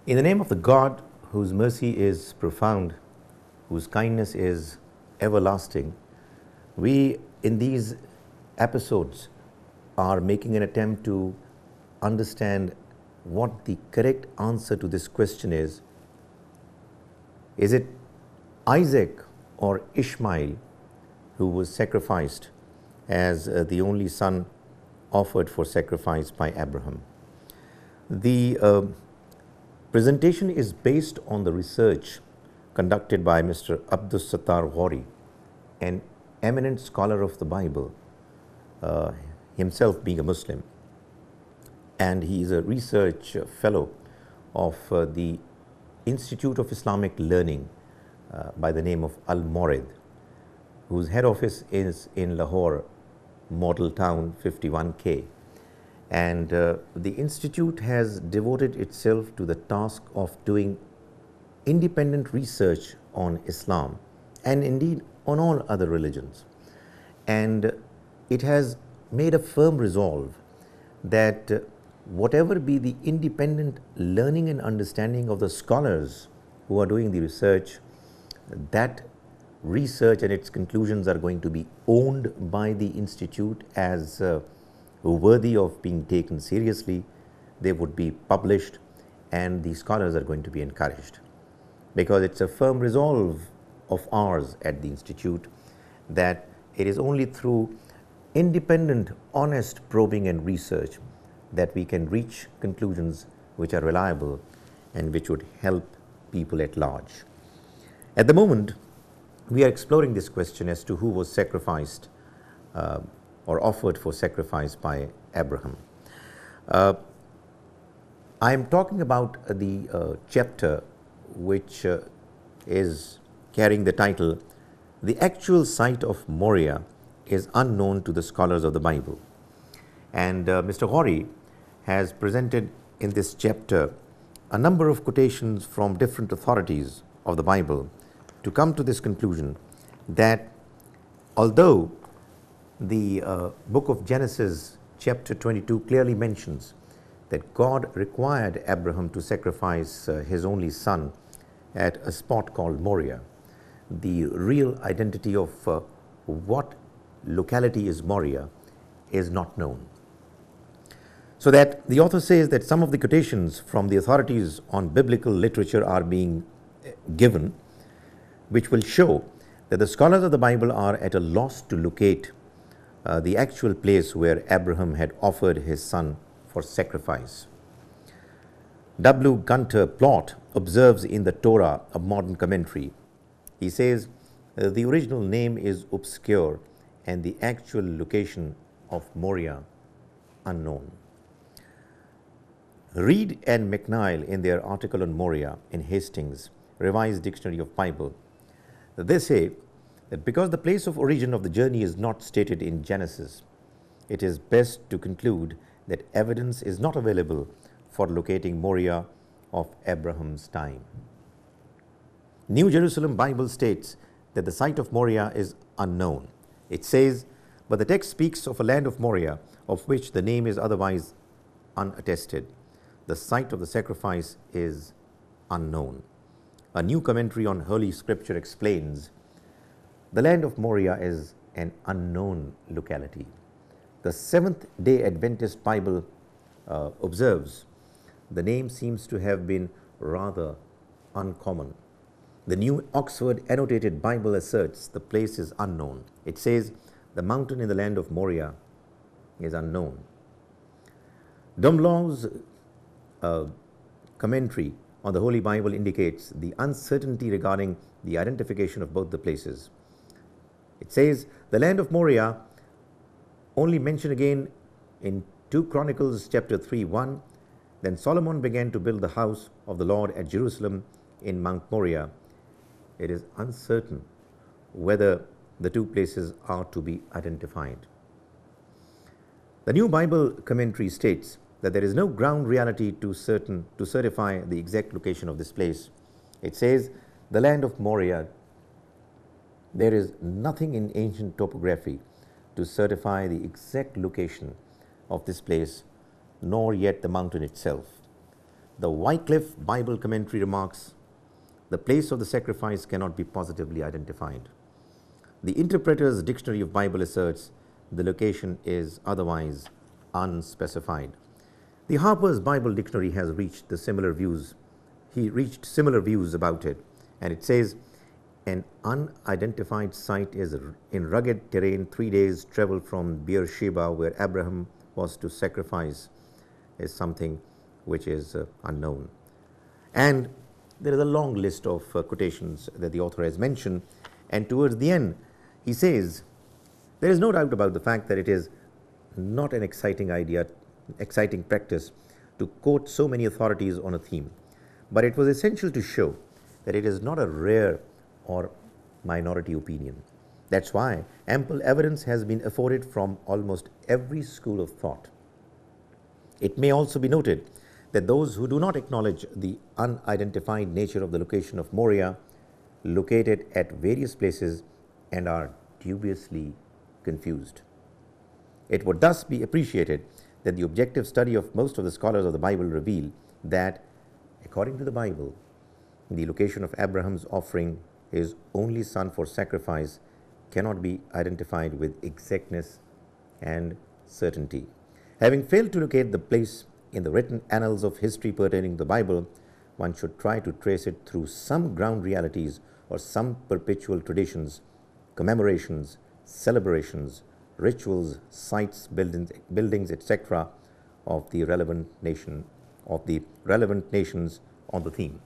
In the name of the God whose mercy is profound, whose kindness is everlasting, we in these episodes are making an attempt to understand what the correct answer to this question is. Is it Isaac or Ismail who was sacrificed as the only son offered for sacrifice by Abraham? The presentation is based on the research conducted by Mr. Abdus Sattar Ghauri, an eminent scholar of the Bible, himself being a Muslim, and he is a research fellow of the Institute of Islamic Learning by the name of Al-Morid, whose head office is in Lahore, Model Town 51K. And the institute has devoted itself to the task of doing independent research on Islam and indeed on all other religions. And it has made a firm resolve that whatever be the independent learning and understanding of the scholars who are doing the research, that research and its conclusions are going to be owned by the institute as worthy of being taken seriously. They would be published and the scholars are going to be encouraged, because it's a firm resolve of ours at the institute that it is only through independent, honest probing and research that we can reach conclusions which are reliable and which would help people at large. At the moment, we are exploring this question as to who was sacrificed or offered for sacrifice by Abraham. I am talking about the chapter which is carrying the title, "The Actual Site of Moriah is Unknown to the Scholars of the Bible." And Mr. Ghauri has presented in this chapter a number of quotations from different authorities of the Bible to come to this conclusion that although the book of Genesis chapter 22 clearly mentions that God required Abraham to sacrifice his only son at a spot called Moriah, the real identity of what locality is Moriah is not known. So that the author says that some of the quotations from the authorities on biblical literature are being given, which will show that the scholars of the Bible are at a loss to locate the actual place where Abraham had offered his son for sacrifice. W. Gunter Plott observes in the Torah, a modern commentary. He says the original name is obscure and the actual location of Moriah unknown. Reed and McNeil, in their article on Moriah in Hastings, Revised Dictionary of Bible, they say that because the place of origin of the journey is not stated in Genesis, it is best to conclude that evidence is not available for locating Moriah of Abraham's time. New Jerusalem Bible states that the site of Moriah is unknown. It says, but the text speaks of a land of Moriah, of which the name is otherwise unattested. The site of the sacrifice is unknown. A new commentary on Holy Scripture explains the land of Moriah is an unknown locality. The Seventh-day Adventist Bible observes the name seems to have been rather uncommon. The New Oxford Annotated Bible asserts the place is unknown. It says the mountain in the land of Moriah is unknown. Dumlaw's commentary on the Holy Bible indicates the uncertainty regarding the identification of both the places. It says the land of Moriah, only mentioned again in 2 Chronicles chapter 3:1. Then Solomon began to build the house of the Lord at Jerusalem in Mount Moriah. It is uncertain whether the two places are to be identified. The New Bible Commentary states that there is no ground reality to certify the exact location of this place. It says the land of Moriah. There is nothing in ancient topography to certify the exact location of this place, nor yet the mountain itself. The Wycliffe Bible commentary remarks, the place of the sacrifice cannot be positively identified. The Interpreter's Dictionary of Bible asserts the location is otherwise unspecified. The Harper's Bible Dictionary has reached similar views about it, and it says an unidentified site is in rugged terrain 3 days travel from Beersheba, where Abraham was to sacrifice, is something which is unknown. And there is a long list of quotations that the author has mentioned, and towards the end he says there is no doubt about the fact that it is not an exciting practice to quote so many authorities on a theme, but it was essential to show that it is not a rare or minority opinion. That's why ample evidence has been afforded from almost every school of thought. It may also be noted that those who do not acknowledge the unidentified nature of the location of Moriah, located at various places, and are dubiously confused. It would thus be appreciated that the objective study of most of the scholars of the Bible reveal that, according to the Bible, the location of Abraham's offering his only son for sacrifice cannot be identified with exactness and certainty. Having failed to locate the place in the written annals of history pertaining to the Bible, one should try to trace it through some ground realities or some perpetual traditions, commemorations, celebrations, rituals, sites, buildings, etc. of the relevant nations on the theme.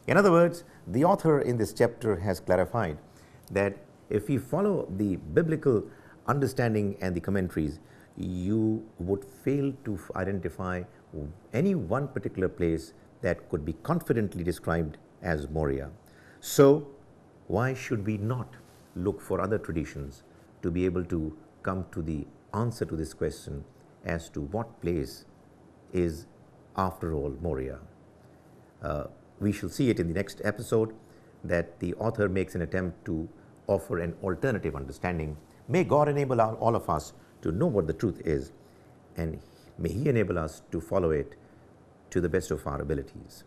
In other words, the author in this chapter has clarified that if we follow the biblical understanding and the commentaries, you would fail to identify any one particular place that could be confidently described as Moriah. So why should we not look for other traditions to be able to come to the answer to this question as to what place is, after all, Moriah? We shall see it in the next episode, that the author makes an attempt to offer an alternative understanding. May God enable all of us to know what the truth is, and may He enable us to follow it to the best of our abilities.